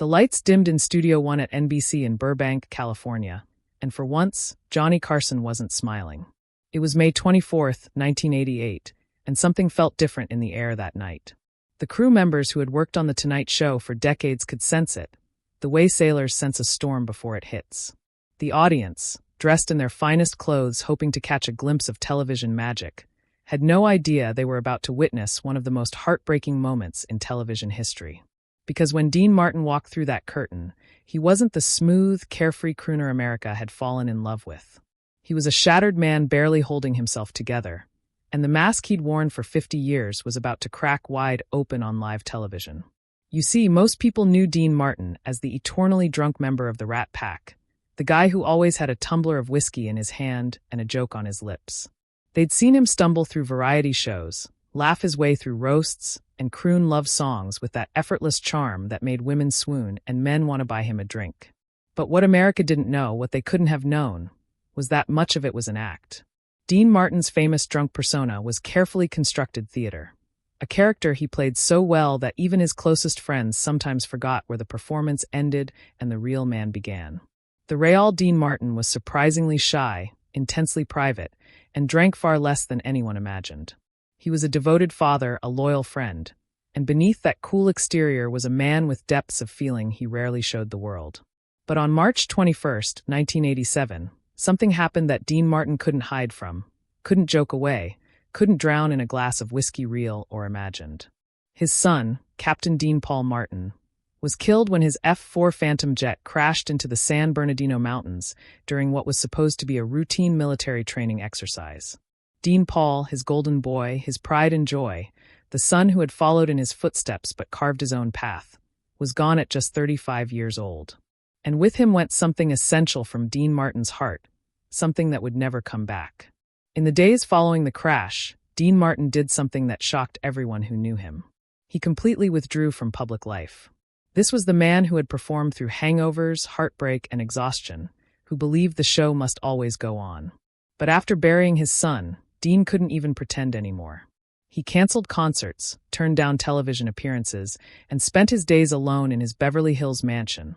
The lights dimmed in Studio One at NBC in Burbank, California, and for once, Johnny Carson wasn't smiling. It was May 24th, 1988, and something felt different in the air that night. The crew members who had worked on The Tonight Show for decades could sense it, the way sailors sense a storm before it hits. The audience, dressed in their finest clothes hoping to catch a glimpse of television magic, had no idea they were about to witness one of the most heartbreaking moments in television history. Because when Dean Martin walked through that curtain, he wasn't the smooth, carefree crooner America had fallen in love with. He was a shattered man barely holding himself together, and the mask he'd worn for 50 years was about to crack wide open on live television. You see, most people knew Dean Martin as the eternally drunk member of the Rat Pack, the guy who always had a tumbler of whiskey in his hand and a joke on his lips. They'd seen him stumble through variety shows, laugh his way through roasts, and croon love songs with that effortless charm that made women swoon and men want to buy him a drink. But what America didn't know, what they couldn't have known, was that much of it was an act. Dean Martin's famous drunk persona was carefully constructed theater, a character he played so well that even his closest friends sometimes forgot where the performance ended and the real man began. The real Dean Martin was surprisingly shy, intensely private, and drank far less than anyone imagined. He was a devoted father, a loyal friend, and beneath that cool exterior was a man with depths of feeling he rarely showed the world. But on March 21st, 1987, something happened that Dean Martin couldn't hide from, couldn't joke away, couldn't drown in a glass of whiskey real or imagined. His son, Captain Dean Paul Martin, was killed when his F-4 Phantom jet crashed into the San Bernardino Mountains during what was supposed to be a routine military training exercise. Dean Paul, his golden boy, his pride and joy, the son who had followed in his footsteps but carved his own path, was gone at just 35 years old. And with him went something essential from Dean Martin's heart, something that would never come back. In the days following the crash, Dean Martin did something that shocked everyone who knew him. He completely withdrew from public life. This was the man who had performed through hangovers, heartbreak, and exhaustion, who believed the show must always go on. But after burying his son, Dean couldn't even pretend anymore. He canceled concerts, turned down television appearances, and spent his days alone in his Beverly Hills mansion,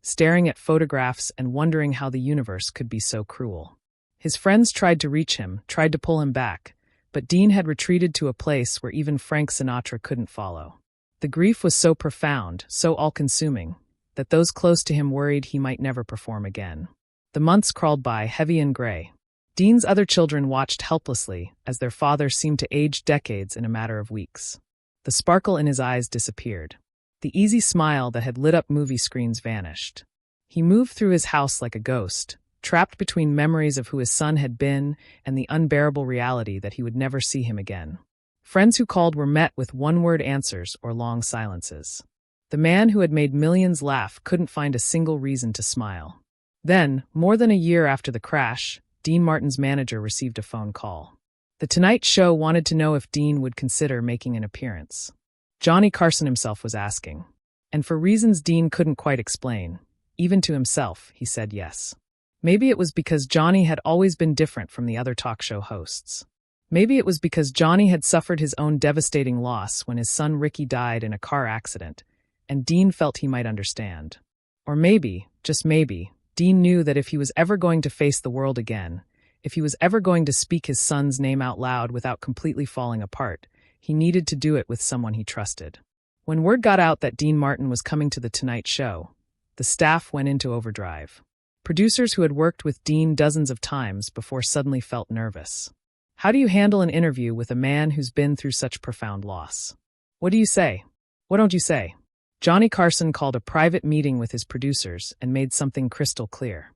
staring at photographs and wondering how the universe could be so cruel. His friends tried to reach him, tried to pull him back, but Dean had retreated to a place where even Frank Sinatra couldn't follow. The grief was so profound, so all-consuming, that those close to him worried he might never perform again. The months crawled by, heavy and gray. Dean's other children watched helplessly as their father seemed to age decades in a matter of weeks. The sparkle in his eyes disappeared. The easy smile that had lit up movie screens vanished. He moved through his house like a ghost, trapped between memories of who his son had been and the unbearable reality that he would never see him again. Friends who called were met with one-word answers or long silences. The man who had made millions laugh couldn't find a single reason to smile. Then, more than a year after the crash, Dean Martin's manager received a phone call. The Tonight Show wanted to know if Dean would consider making an appearance. Johnny Carson himself was asking. And for reasons Dean couldn't quite explain, even to himself, he said yes. Maybe it was because Johnny had always been different from the other talk show hosts. Maybe it was because Johnny had suffered his own devastating loss when his son Ricky died in a car accident, and Dean felt he might understand. Or maybe, just maybe, Dean knew that if he was ever going to face the world again, if he was ever going to speak his son's name out loud without completely falling apart, he needed to do it with someone he trusted. When word got out that Dean Martin was coming to The Tonight Show, the staff went into overdrive. Producers who had worked with Dean dozens of times before suddenly felt nervous. How do you handle an interview with a man who's been through such profound loss? What do you say? What don't you say? Johnny Carson called a private meeting with his producers and made something crystal clear.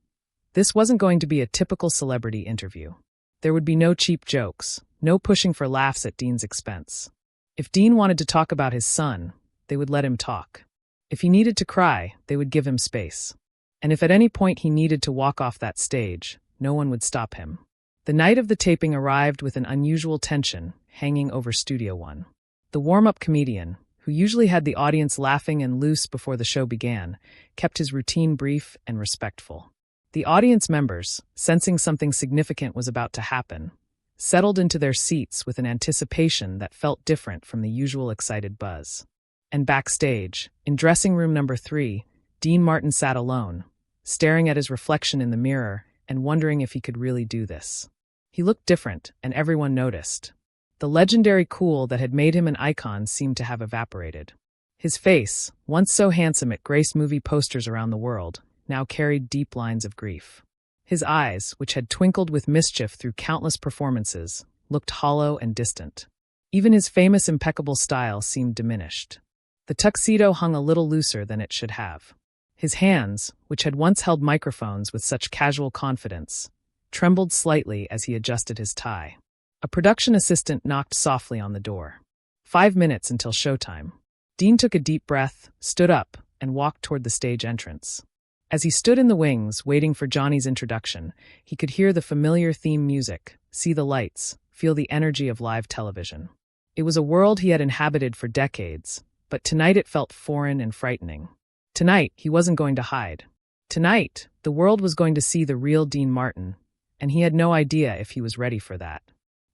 This wasn't going to be a typical celebrity interview. There would be no cheap jokes, no pushing for laughs at Dean's expense. If Dean wanted to talk about his son, they would let him talk. If he needed to cry, they would give him space. And if at any point he needed to walk off that stage, no one would stop him. The night of the taping arrived with an unusual tension hanging over Studio One. The warm-up comedian, who usually had the audience laughing and loose before the show began, kept his routine brief and respectful. The audience members, sensing something significant was about to happen, settled into their seats with an anticipation that felt different from the usual excited buzz. And backstage, in dressing room number 3, Dean Martin sat alone, staring at his reflection in the mirror and wondering if he could really do this. He looked different, and everyone noticed. The legendary cool that had made him an icon seemed to have evaporated. His face, once so handsome it graced movie posters around the world, now carried deep lines of grief. His eyes, which had twinkled with mischief through countless performances, looked hollow and distant. Even his famous impeccable style seemed diminished. The tuxedo hung a little looser than it should have. His hands, which had once held microphones with such casual confidence, trembled slightly as he adjusted his tie. A production assistant knocked softly on the door. 5 minutes until showtime. Dean took a deep breath, stood up, and walked toward the stage entrance. As he stood in the wings, waiting for Johnny's introduction, he could hear the familiar theme music, see the lights, feel the energy of live television. It was a world he had inhabited for decades, but tonight it felt foreign and frightening. Tonight, he wasn't going to hide. Tonight, the world was going to see the real Dean Martin, and he had no idea if he was ready for that.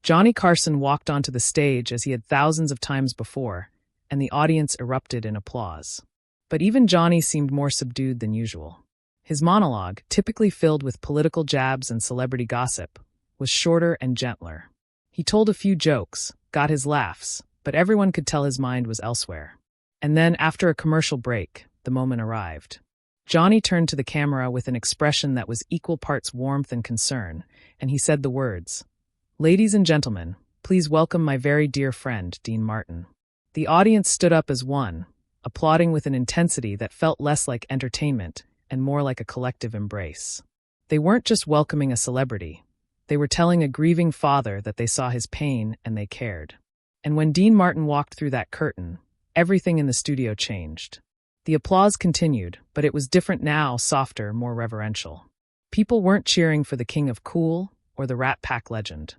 Johnny Carson walked onto the stage as he had thousands of times before, and the audience erupted in applause. But even Johnny seemed more subdued than usual. His monologue, typically filled with political jabs and celebrity gossip, was shorter and gentler. He told a few jokes, got his laughs, but everyone could tell his mind was elsewhere. And then, after a commercial break, the moment arrived. Johnny turned to the camera with an expression that was equal parts warmth and concern, and he said the words, "Ladies and gentlemen, please welcome my very dear friend, Dean Martin." The audience stood up as one, applauding with an intensity that felt less like entertainment and more like a collective embrace. They weren't just welcoming a celebrity. They were telling a grieving father that they saw his pain and they cared. And when Dean Martin walked through that curtain, everything in the studio changed. The applause continued, but it was different now, softer, more reverential. People weren't cheering for the king of cool or the Rat Pack legend.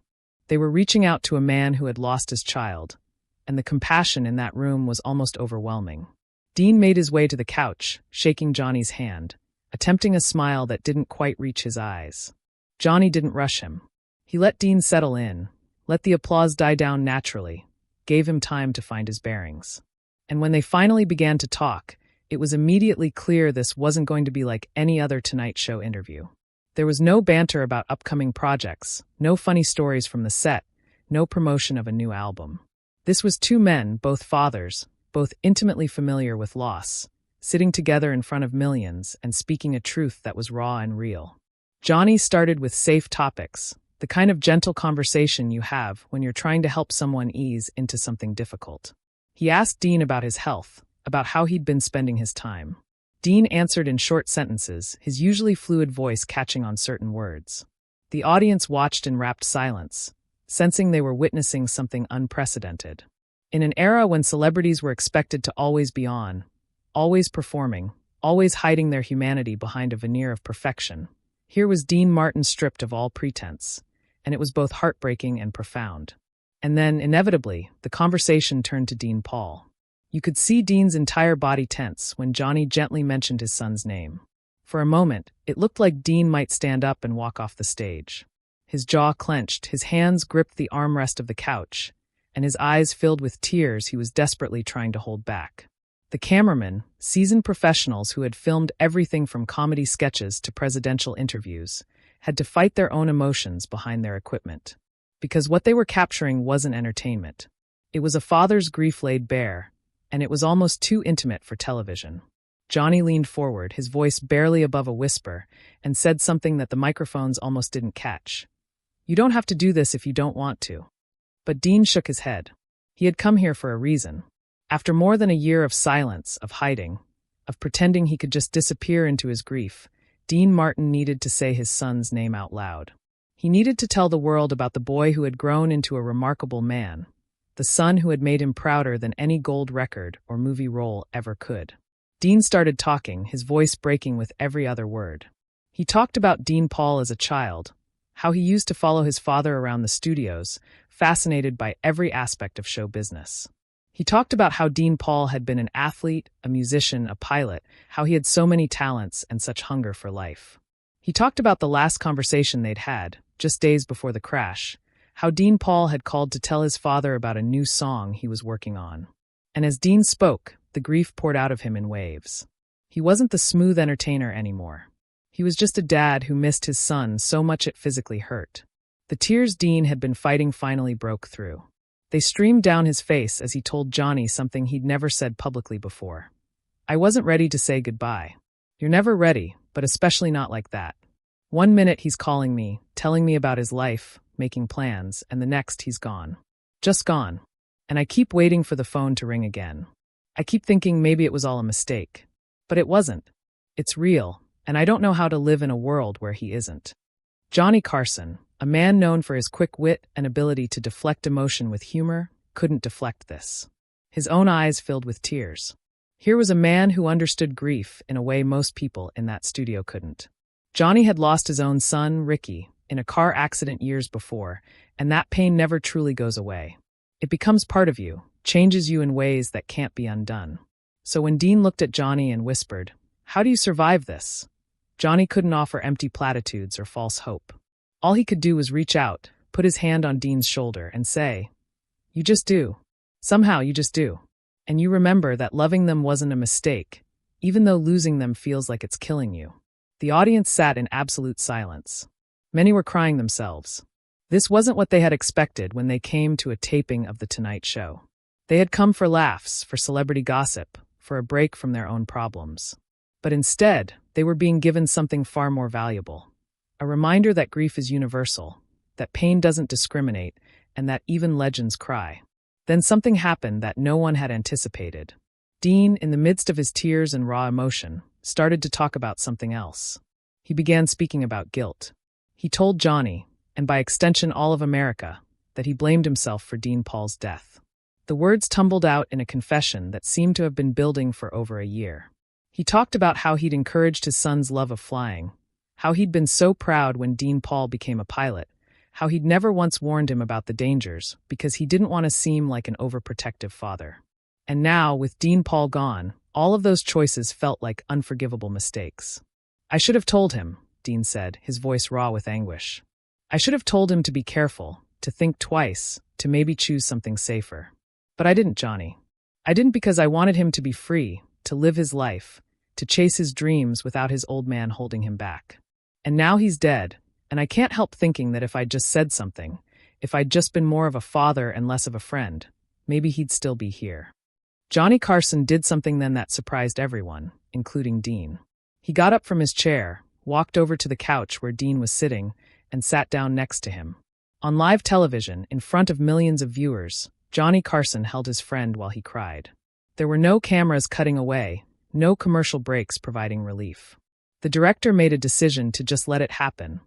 They were reaching out to a man who had lost his child, and the compassion in that room was almost overwhelming. Dean made his way to the couch, shaking Johnny's hand, attempting a smile that didn't quite reach his eyes. Johnny didn't rush him. He let Dean settle in, let the applause die down naturally, gave him time to find his bearings. And when they finally began to talk, it was immediately clear this wasn't going to be like any other Tonight Show interview. There was no banter about upcoming projects, no funny stories from the set, no promotion of a new album. This was two men, both fathers, both intimately familiar with loss, sitting together in front of millions and speaking a truth that was raw and real. Johnny started with safe topics, the kind of gentle conversation you have when you're trying to help someone ease into something difficult. He asked Dean about his health, about how he'd been spending his time. Dean answered in short sentences, his usually fluid voice catching on certain words. The audience watched in rapt silence, sensing they were witnessing something unprecedented. In an era when celebrities were expected to always be on, always performing, always hiding their humanity behind a veneer of perfection, here was Dean Martin stripped of all pretense, and it was both heartbreaking and profound. And then, inevitably, the conversation turned to Dean Paul. You could see Dean's entire body tense when Johnny gently mentioned his son's name. For a moment, it looked like Dean might stand up and walk off the stage. His jaw clenched, his hands gripped the armrest of the couch, and his eyes filled with tears he was desperately trying to hold back. The cameramen, seasoned professionals who had filmed everything from comedy sketches to presidential interviews, had to fight their own emotions behind their equipment. Because what they were capturing wasn't entertainment. It was a father's grief laid bare, and it was almost too intimate for television. Johnny leaned forward, his voice barely above a whisper, and said something that the microphones almost didn't catch. "You don't have to do this if you don't want to." But Dean shook his head. He had come here for a reason. After more than a year of silence, of hiding, of pretending he could just disappear into his grief, Dean Martin needed to say his son's name out loud. He needed to tell the world about the boy who had grown into a remarkable man, the son who had made him prouder than any gold record or movie role ever could. Dean started talking, his voice breaking with every other word. He talked about Dean Paul as a child, how he used to follow his father around the studios, fascinated by every aspect of show business. He talked about how Dean Paul had been an athlete, a musician, a pilot, how he had so many talents and such hunger for life. He talked about the last conversation they'd had, just days before the crash, how Dean Paul had called to tell his father about a new song he was working on. And as Dean spoke, the grief poured out of him in waves. He wasn't the smooth entertainer anymore. He was just a dad who missed his son so much it physically hurt. The tears Dean had been fighting finally broke through. They streamed down his face as he told Johnny something he'd never said publicly before. "I wasn't ready to say goodbye." "You're never ready, but especially not like that. One minute he's calling me, telling me about his life, making plans, and the next he's gone. Just gone. And I keep waiting for the phone to ring again. I keep thinking maybe it was all a mistake. But it wasn't. It's real, and I don't know how to live in a world where he isn't." Johnny Carson, a man known for his quick wit and ability to deflect emotion with humor, couldn't deflect this. His own eyes filled with tears. Here was a man who understood grief in a way most people in that studio couldn't. Johnny had lost his own son, Ricky, in a car accident years before, and that pain never truly goes away. It becomes part of you, changes you in ways that can't be undone. So when Dean looked at Johnny and whispered, "How do you survive this?" Johnny couldn't offer empty platitudes or false hope. All he could do was reach out, put his hand on Dean's shoulder, and say, "You just do. Somehow you just do. And you remember that loving them wasn't a mistake, even though losing them feels like it's killing you." The audience sat in absolute silence. Many were crying themselves. This wasn't what they had expected when they came to a taping of The Tonight Show. They had come for laughs, for celebrity gossip, for a break from their own problems. But instead, they were being given something far more valuable. A reminder that grief is universal, that pain doesn't discriminate, and that even legends cry. Then something happened that no one had anticipated. Dean, in the midst of his tears and raw emotion, started to talk about something else. He began speaking about guilt. He told Johnny, and by extension all of America, that he blamed himself for Dean Paul's death. The words tumbled out in a confession that seemed to have been building for over a year. He talked about how he'd encouraged his son's love of flying, how he'd been so proud when Dean Paul became a pilot, how he'd never once warned him about the dangers because he didn't want to seem like an overprotective father. And now, with Dean Paul gone, all of those choices felt like unforgivable mistakes. "I should have told him," Dean said, his voice raw with anguish. "I should have told him to be careful, to think twice, to maybe choose something safer. But I didn't, Johnny. I didn't because I wanted him to be free, to live his life, to chase his dreams without his old man holding him back. And now he's dead, and I can't help thinking that if I'd just said something, if I'd just been more of a father and less of a friend, maybe he'd still be here." Johnny Carson did something then that surprised everyone, including Dean. He got up from his chair, walked over to the couch where Dean was sitting, and sat down next to him. On live television, in front of millions of viewers, Johnny Carson held his friend while he cried. There were no cameras cutting away, no commercial breaks providing relief. The director made a decision to just let it happen,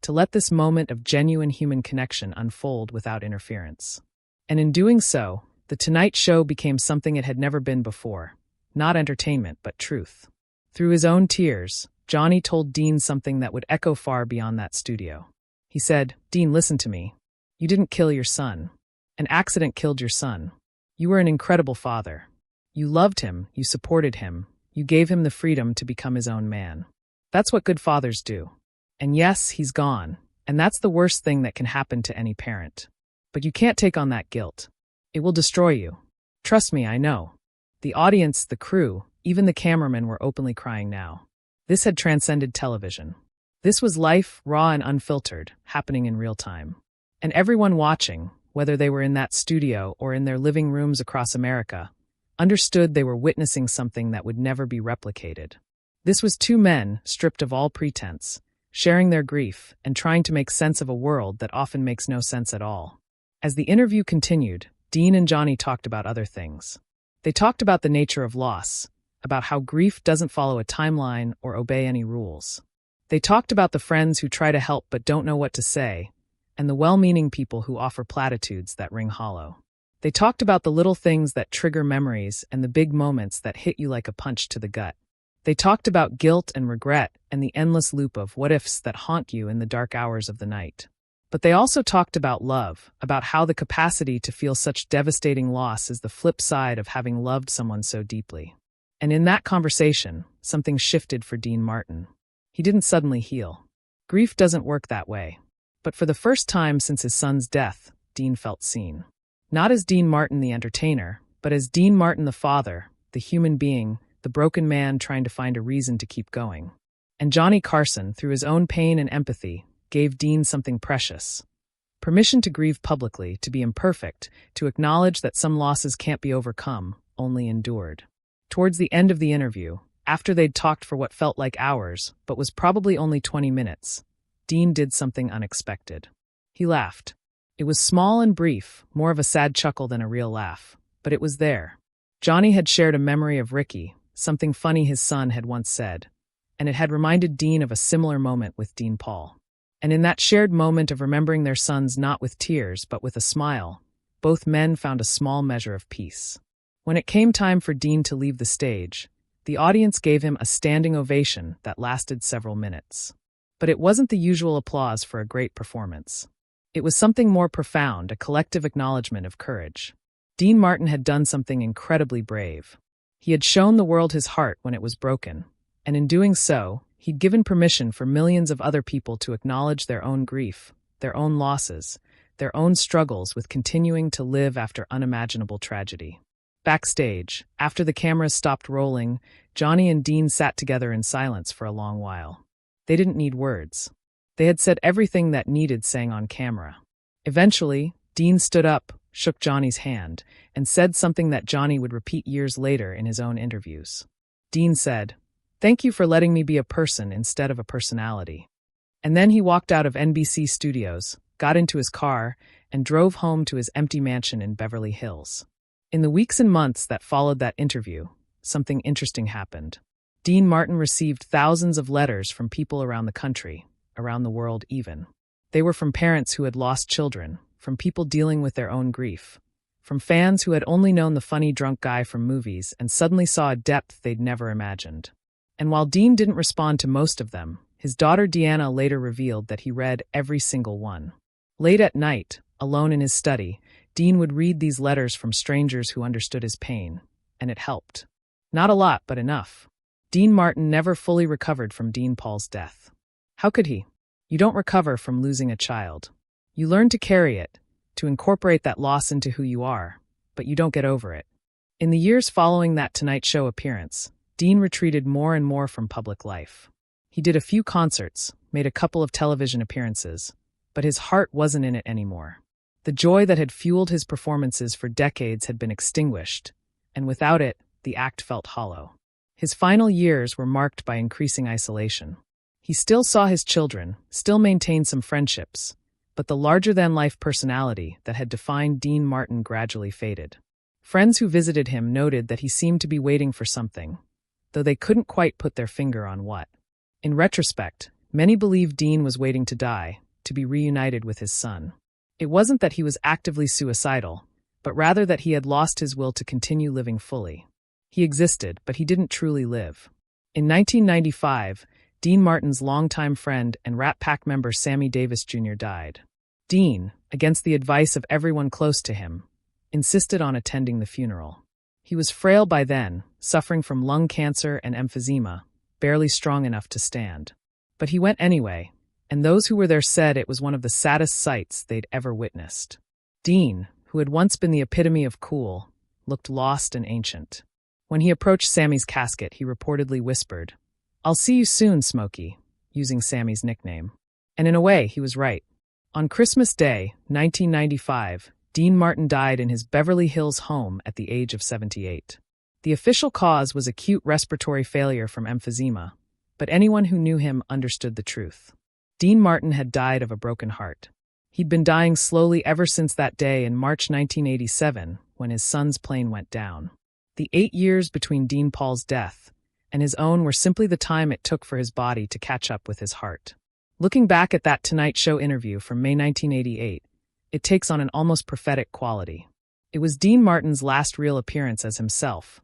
to let this moment of genuine human connection unfold without interference. And in doing so, The Tonight Show became something it had never been before, not entertainment but truth. Through his own tears, Johnny told Dean something that would echo far beyond that studio. He said, "Dean, listen to me. You didn't kill your son. An accident killed your son. You were an incredible father. You loved him, you supported him, you gave him the freedom to become his own man. That's what good fathers do. And yes, he's gone, and that's the worst thing that can happen to any parent. But you can't take on that guilt. It will destroy you. Trust me, I know." The audience, the crew, even the cameramen were openly crying now. This had transcended television. This was life, raw and unfiltered, happening in real time. And everyone watching, whether they were in that studio or in their living rooms across America, understood they were witnessing something that would never be replicated. This was two men, stripped of all pretense, sharing their grief and trying to make sense of a world that often makes no sense at all. As the interview continued, Dean and Johnny talked about other things. They talked about the nature of loss, about how grief doesn't follow a timeline or obey any rules. They talked about the friends who try to help but don't know what to say, and the well-meaning people who offer platitudes that ring hollow. They talked about the little things that trigger memories and the big moments that hit you like a punch to the gut. They talked about guilt and regret and the endless loop of what-ifs that haunt you in the dark hours of the night. But they also talked about love, about how the capacity to feel such devastating loss is the flip side of having loved someone so deeply. And in that conversation, something shifted for Dean Martin. He didn't suddenly heal. Grief doesn't work that way. But for the first time since his son's death, Dean felt seen. Not as Dean Martin the entertainer, but as Dean Martin the father, the human being, the broken man trying to find a reason to keep going. And Johnny Carson, through his own pain and empathy, gave Dean something precious. Permission to grieve publicly, to be imperfect, to acknowledge that some losses can't be overcome, only endured. Towards the end of the interview, after they'd talked for what felt like hours, but was probably only 20 minutes, Dean did something unexpected. He laughed. It was small and brief, more of a sad chuckle than a real laugh, but it was there. Johnny had shared a memory of Ricky, something funny his son had once said, and it had reminded Dean of a similar moment with Dean Paul. And in that shared moment of remembering their sons not with tears but with a smile, both men found a small measure of peace. When it came time for Dean to leave the stage, the audience gave him a standing ovation that lasted several minutes. But it wasn't the usual applause for a great performance. It was something more profound, a collective acknowledgement of courage. Dean Martin had done something incredibly brave. He had shown the world his heart when it was broken, and in doing so, he'd given permission for millions of other people to acknowledge their own grief, their own losses, their own struggles with continuing to live after unimaginable tragedy. Backstage, after the cameras stopped rolling, Johnny and Dean sat together in silence for a long while. They didn't need words. They had said everything that needed saying on camera. Eventually, Dean stood up, shook Johnny's hand, and said something that Johnny would repeat years later in his own interviews. Dean said, "Thank you for letting me be a person instead of a personality." And then he walked out of NBC studios, got into his car, and drove home to his empty mansion in Beverly Hills. In the weeks and months that followed that interview, something interesting happened. Dean Martin received thousands of letters from people around the country, around the world even. They were from parents who had lost children, from people dealing with their own grief, from fans who had only known the funny drunk guy from movies and suddenly saw a depth they'd never imagined. And while Dean didn't respond to most of them, his daughter Deanna later revealed that he read every single one. Late at night, alone in his study, Dean would read these letters from strangers who understood his pain, and it helped. Not a lot, but enough. Dean Martin never fully recovered from Dean Paul's death. How could he? You don't recover from losing a child. You learn to carry it, to incorporate that loss into who you are, but you don't get over it. In the years following that Tonight Show appearance, Dean retreated more and more from public life. He did a few concerts, made a couple of television appearances, but his heart wasn't in it anymore. The joy that had fueled his performances for decades had been extinguished, and without it, the act felt hollow. His final years were marked by increasing isolation. He still saw his children, still maintained some friendships, but the larger-than-life personality that had defined Dean Martin gradually faded. Friends who visited him noted that he seemed to be waiting for something, though they couldn't quite put their finger on what. In retrospect, many believed Dean was waiting to die, to be reunited with his son. It wasn't that he was actively suicidal, but rather that he had lost his will to continue living fully. He existed, but he didn't truly live. In 1995, Dean Martin's longtime friend and Rat Pack member Sammy Davis Jr. died. Dean, against the advice of everyone close to him, insisted on attending the funeral. He was frail by then, suffering from lung cancer and emphysema, barely strong enough to stand. But he went anyway, and those who were there said it was one of the saddest sights they'd ever witnessed. Dean, who had once been the epitome of cool, looked lost and ancient. When he approached Sammy's casket, he reportedly whispered, "I'll see you soon, Smokey," using Sammy's nickname. And in a way, he was right. On Christmas Day, 1995, Dean Martin died in his Beverly Hills home at the age of 78. The official cause was acute respiratory failure from emphysema, but anyone who knew him understood the truth. Dean Martin had died of a broken heart. He'd been dying slowly ever since that day in March 1987, when his son's plane went down. The 8 years between Dean Paul's death and his own were simply the time it took for his body to catch up with his heart. Looking back at that Tonight Show interview from May 1988, it takes on an almost prophetic quality. It was Dean Martin's last real appearance as himself,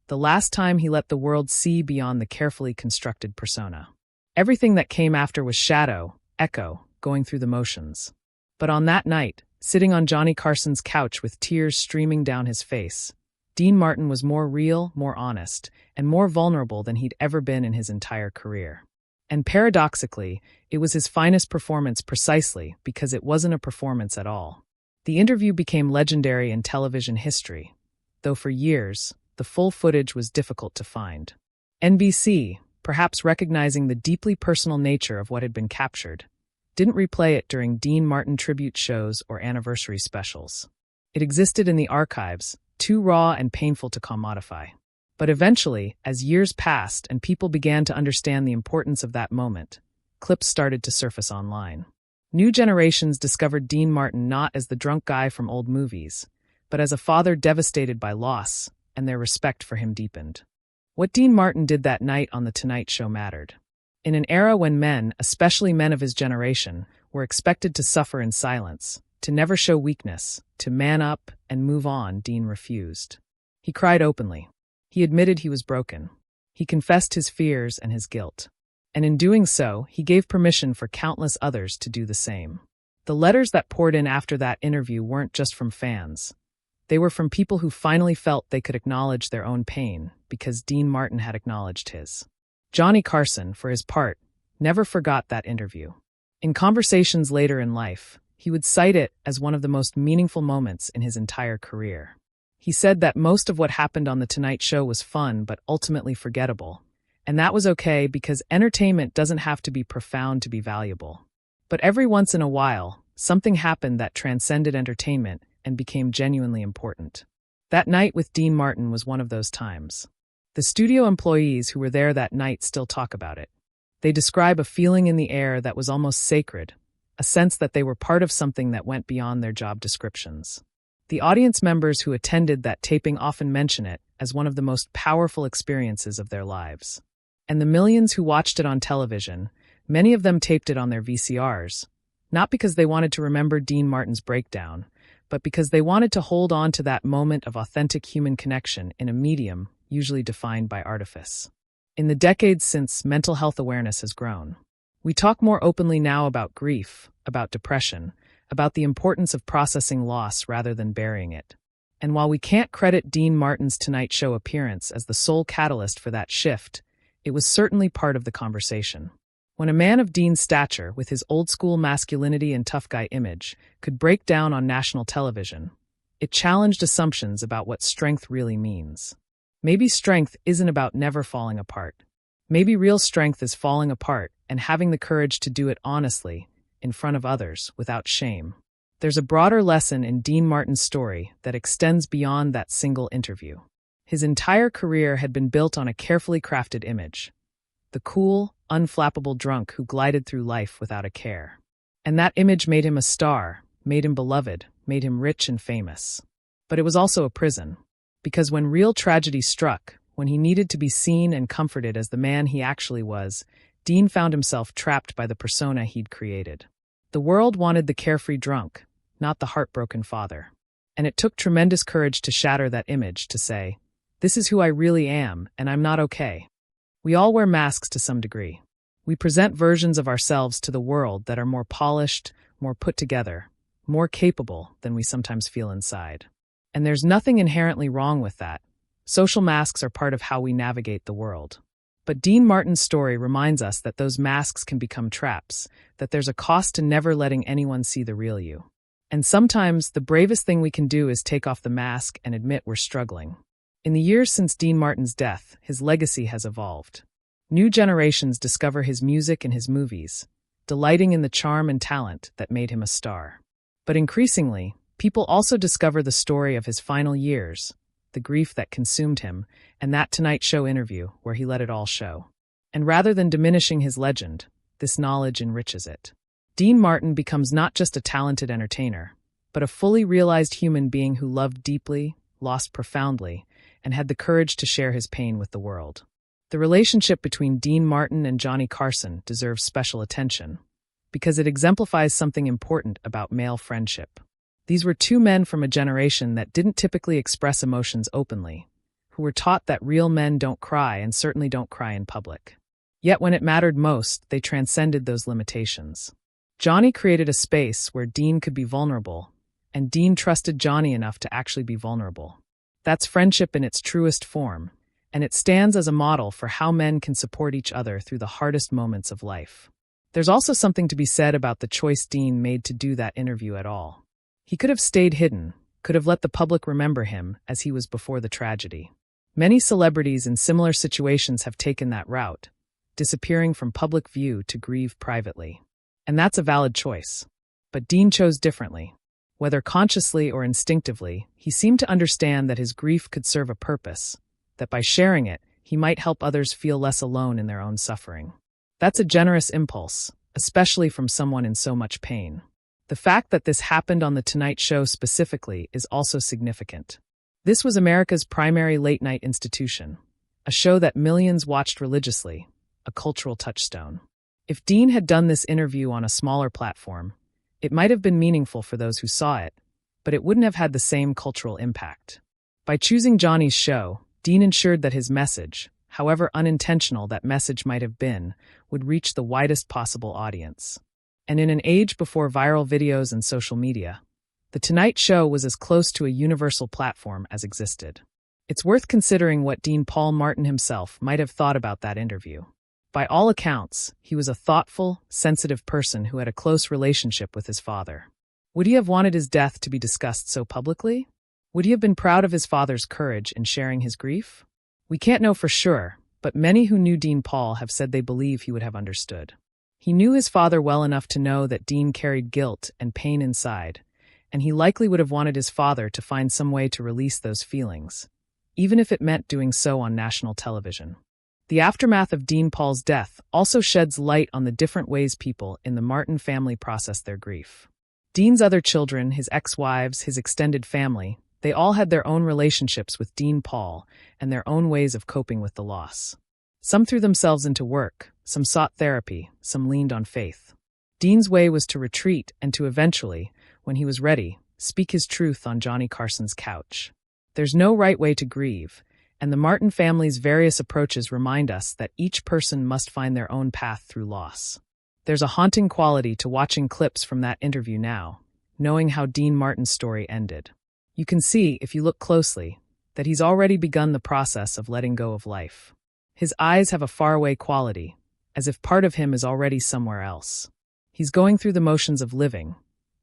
the last time he let the world see beyond the carefully constructed persona. Everything that came after was shadow, echo, going through the motions. But on that night, sitting on Johnny Carson's couch with tears streaming down his face, Dean Martin was more real, more honest, and more vulnerable than he'd ever been in his entire career. And paradoxically, it was his finest performance precisely because it wasn't a performance at all. The interview became legendary in television history, though for years, the the full footage was difficult to find. NBC, perhaps recognizing the deeply personal nature of what had been captured, didn't replay it during Dean Martin tribute shows or anniversary specials. It existed in the archives, too raw and painful to commodify. But eventually, as years passed and people began to understand the importance of that moment, clips started to surface online. New generations discovered Dean Martin not as the drunk guy from old movies, but as a father devastated by loss, and their respect for him deepened. What Dean Martin did that night on The Tonight Show mattered. In an era when men, especially men of his generation, were expected to suffer in silence, to never show weakness, to man up and move on, Dean refused. He cried openly. He admitted he was broken. He confessed his fears and his guilt. And in doing so, he gave permission for countless others to do the same. The letters that poured in after that interview weren't just from fans. They were from people who finally felt they could acknowledge their own pain because Dean Martin had acknowledged his. Johnny Carson, for his part, never forgot that interview. In conversations later in life, he would cite it as one of the most meaningful moments in his entire career. He said that most of what happened on The Tonight Show was fun but ultimately forgettable, and that was okay because entertainment doesn't have to be profound to be valuable. But every once in a while, something happened that transcended entertainment and became genuinely important. That night with Dean Martin was one of those times. The studio employees who were there that night still talk about it. They describe a feeling in the air that was almost sacred, a sense that they were part of something that went beyond their job descriptions. The audience members who attended that taping often mention it as one of the most powerful experiences of their lives. And the millions who watched it on television, many of them taped it on their VCRs, not because they wanted to remember Dean Martin's breakdown, but because they wanted to hold on to that moment of authentic human connection in a medium usually defined by artifice. In the decades since, mental health awareness has grown. We talk more openly now about grief, about depression, about the importance of processing loss rather than burying it. And while we can't credit Dean Martin's Tonight Show appearance as the sole catalyst for that shift, it was certainly part of the conversation. When a man of Dean's stature, with his old-school masculinity and tough guy image, could break down on national television, it challenged assumptions about what strength really means. Maybe strength isn't about never falling apart. Maybe real strength is falling apart and having the courage to do it honestly, in front of others, without shame. There's a broader lesson in Dean Martin's story that extends beyond that single interview. His entire career had been built on a carefully crafted image. The cool, unflappable drunk who glided through life without a care. And that image made him a star, made him beloved, made him rich and famous. But it was also a prison. Because when real tragedy struck, when he needed to be seen and comforted as the man he actually was, Dean found himself trapped by the persona he'd created. The world wanted the carefree drunk, not the heartbroken father. And it took tremendous courage to shatter that image, to say, "This is who I really am, and I'm not okay." We all wear masks to some degree. We present versions of ourselves to the world that are more polished, more put together, more capable than we sometimes feel inside. And there's nothing inherently wrong with that. Social masks are part of how we navigate the world. But Dean Martin's story reminds us that those masks can become traps, that there's a cost to never letting anyone see the real you. And sometimes the bravest thing we can do is take off the mask and admit we're struggling. In the years since Dean Martin's death, his legacy has evolved. New generations discover his music and his movies, delighting in the charm and talent that made him a star. But increasingly, people also discover the story of his final years, the grief that consumed him, and that Tonight Show interview where he let it all show. And rather than diminishing his legend, this knowledge enriches it. Dean Martin becomes not just a talented entertainer, but a fully realized human being who loved deeply, lost profoundly, and had the courage to share his pain with the world. The relationship between Dean Martin and Johnny Carson deserves special attention, because it exemplifies something important about male friendship. These were two men from a generation that didn't typically express emotions openly, who were taught that real men don't cry and certainly don't cry in public. Yet when it mattered most, they transcended those limitations. Johnny created a space where Dean could be vulnerable, and Dean trusted Johnny enough to actually be vulnerable. That's friendship in its truest form, and it stands as a model for how men can support each other through the hardest moments of life. There's also something to be said about the choice Dean made to do that interview at all. He could have stayed hidden, could have let the public remember him as he was before the tragedy. Many celebrities in similar situations have taken that route, disappearing from public view to grieve privately. And that's a valid choice. But Dean chose differently. Whether consciously or instinctively, he seemed to understand that his grief could serve a purpose, that by sharing it, he might help others feel less alone in their own suffering. That's a generous impulse, especially from someone in so much pain. The fact that this happened on The Tonight Show specifically is also significant. This was America's primary late-night institution, a show that millions watched religiously, a cultural touchstone. If Dean had done this interview on a smaller platform, it might have been meaningful for those who saw it, but it wouldn't have had the same cultural impact. By choosing Johnny's show, Dean ensured that his message, however unintentional that message might have been, would reach the widest possible audience. And in an age before viral videos and social media, The Tonight Show was as close to a universal platform as existed. It's worth considering what Dean Paul Martin himself might have thought about that interview. By all accounts, he was a thoughtful, sensitive person who had a close relationship with his father. Would he have wanted his death to be discussed so publicly? Would he have been proud of his father's courage in sharing his grief? We can't know for sure, but many who knew Dean Paul have said they believe he would have understood. He knew his father well enough to know that Dean carried guilt and pain inside, and he likely would have wanted his father to find some way to release those feelings, even if it meant doing so on national television. The aftermath of Dean Paul's death also sheds light on the different ways people in the Martin family process their grief. Dean's other children, his ex-wives, his extended family, they all had their own relationships with Dean Paul and their own ways of coping with the loss. Some threw themselves into work, some sought therapy, some leaned on faith. Dean's way was to retreat and to eventually, when he was ready, speak his truth on Johnny Carson's couch. There's no right way to grieve, and the Martin family's various approaches remind us that each person must find their own path through loss. There's a haunting quality to watching clips from that interview now, knowing how Dean Martin's story ended. You can see, if you look closely, that he's already begun the process of letting go of life. His eyes have a faraway quality, as if part of him is already somewhere else. He's going through the motions of living,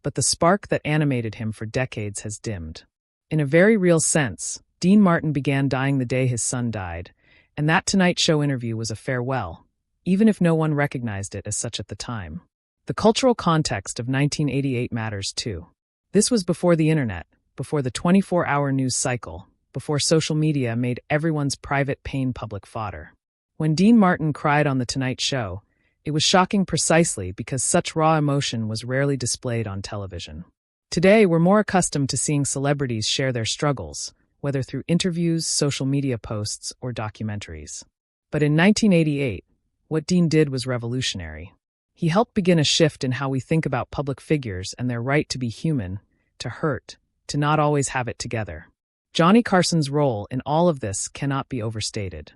but the spark that animated him for decades has dimmed. In a very real sense, Dean Martin began dying the day his son died, and that Tonight Show interview was a farewell, even if no one recognized it as such at the time. The cultural context of 1988 matters too. This was before the internet, before the 24-hour news cycle, before social media made everyone's private pain public fodder. When Dean Martin cried on The Tonight Show, it was shocking precisely because such raw emotion was rarely displayed on television. Today, we're more accustomed to seeing celebrities share their struggles, whether through interviews, social media posts, or documentaries. But in 1988, what Dean did was revolutionary. He helped begin a shift in how we think about public figures and their right to be human, to hurt, to not always have it together. Johnny Carson's role in all of this cannot be overstated.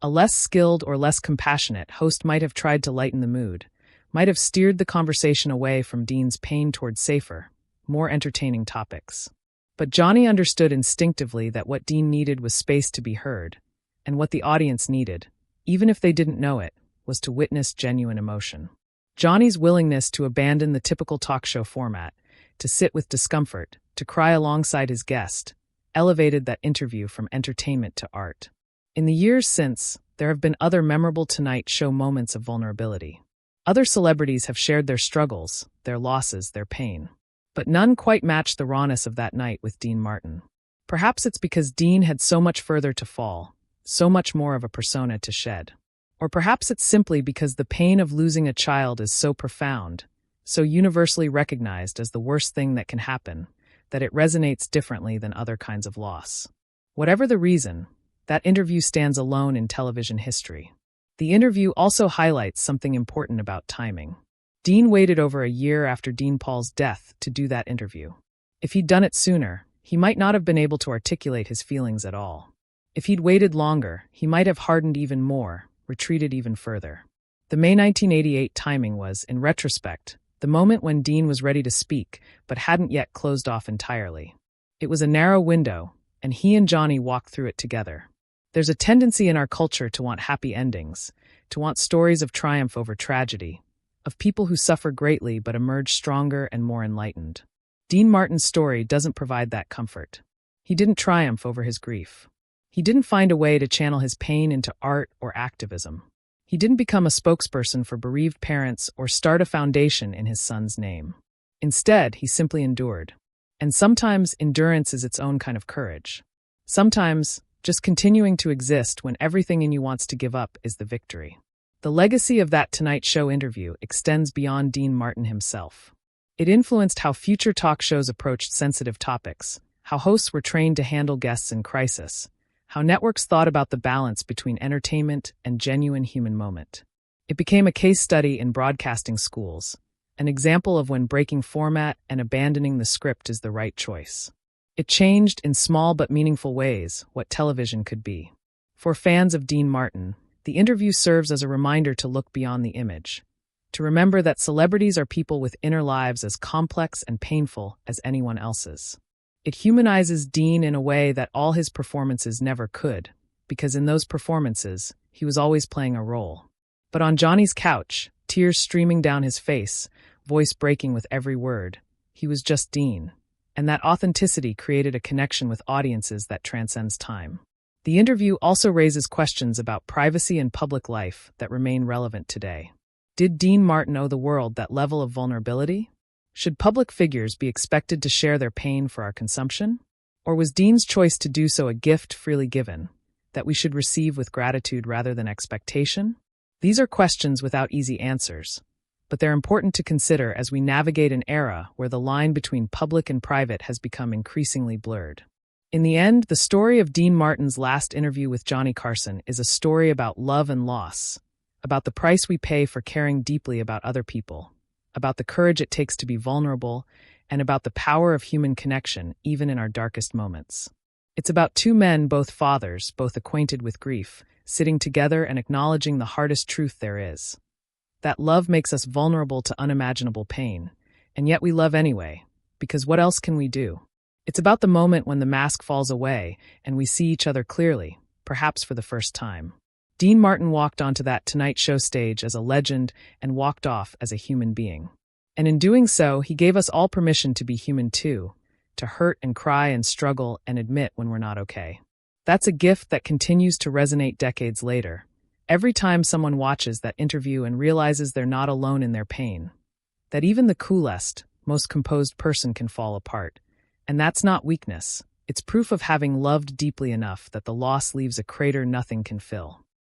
A less skilled or less compassionate host might have tried to lighten the mood, might have steered the conversation away from Dean's pain toward safer, more entertaining topics. But Johnny understood instinctively that what Dean needed was space to be heard, and what the audience needed, even if they didn't know it, was to witness genuine emotion. Johnny's willingness to abandon the typical talk show format, to sit with discomfort, to cry alongside his guest, elevated that interview from entertainment to art. In the years since, there have been other memorable Tonight Show moments of vulnerability. Other celebrities have shared their struggles, their losses, their pain. But none quite matched the rawness of that night with Dean Martin. Perhaps it's because Dean had so much further to fall, so much more of a persona to shed. Or perhaps it's simply because the pain of losing a child is so profound, so universally recognized as the worst thing that can happen, that it resonates differently than other kinds of loss. Whatever the reason, that interview stands alone in television history. The interview also highlights something important about timing. Dean waited over a year after Dean Paul's death to do that interview. If he'd done it sooner, he might not have been able to articulate his feelings at all. If he'd waited longer, he might have hardened even more, retreated even further. The May 1988 timing was, in retrospect, the moment when Dean was ready to speak, but hadn't yet closed off entirely. It was a narrow window, and he and Johnny walked through it together. There's a tendency in our culture to want happy endings, to want stories of triumph over tragedy, of people who suffer greatly but emerge stronger and more enlightened. Dean Martin's story doesn't provide that comfort. He didn't triumph over his grief. He didn't find a way to channel his pain into art or activism. He didn't become a spokesperson for bereaved parents or start a foundation in his son's name. Instead, he simply endured. And sometimes endurance is its own kind of courage. Sometimes, just continuing to exist when everything in you wants to give up is the victory. The legacy of that Tonight Show interview extends beyond Dean Martin himself. It influenced how future talk shows approached sensitive topics, how hosts were trained to handle guests in crisis, how networks thought about the balance between entertainment and genuine human moment. It became a case study in broadcasting schools, an example of when breaking format and abandoning the script is the right choice. It changed in small but meaningful ways what television could be. For fans of Dean Martin, the interview serves as a reminder to look beyond the image, to remember that celebrities are people with inner lives as complex and painful as anyone else's. It humanizes Dean in a way that all his performances never could, because in those performances, he was always playing a role. But on Johnny's couch, tears streaming down his face, voice breaking with every word, he was just Dean. And that authenticity created a connection with audiences that transcends time. The interview also raises questions about privacy and public life that remain relevant today. Did Dean Martin owe the world that level of vulnerability? Should public figures be expected to share their pain for our consumption? Or was Dean's choice to do so a gift freely given, that we should receive with gratitude rather than expectation? These are questions without easy answers, but they're important to consider as we navigate an era where the line between public and private has become increasingly blurred. In the end, the story of Dean Martin's last interview with Johnny Carson is a story about love and loss, about the price we pay for caring deeply about other people, about the courage it takes to be vulnerable, and about the power of human connection even in our darkest moments. It's about two men, both fathers, both acquainted with grief, sitting together and acknowledging the hardest truth there is. That love makes us vulnerable to unimaginable pain, and yet we love anyway, because what else can we do? It's about the moment when the mask falls away and we see each other clearly, perhaps for the first time. Dean Martin walked onto that Tonight Show stage as a legend and walked off as a human being. And in doing so, he gave us all permission to be human too, to hurt and cry and struggle and admit when we're not okay. That's a gift that continues to resonate decades later. Every time someone watches that interview and realizes they're not alone in their pain, that even the coolest, most composed person can fall apart. And that's not weakness. It's proof of having loved deeply enough that the loss leaves a crater nothing can fill.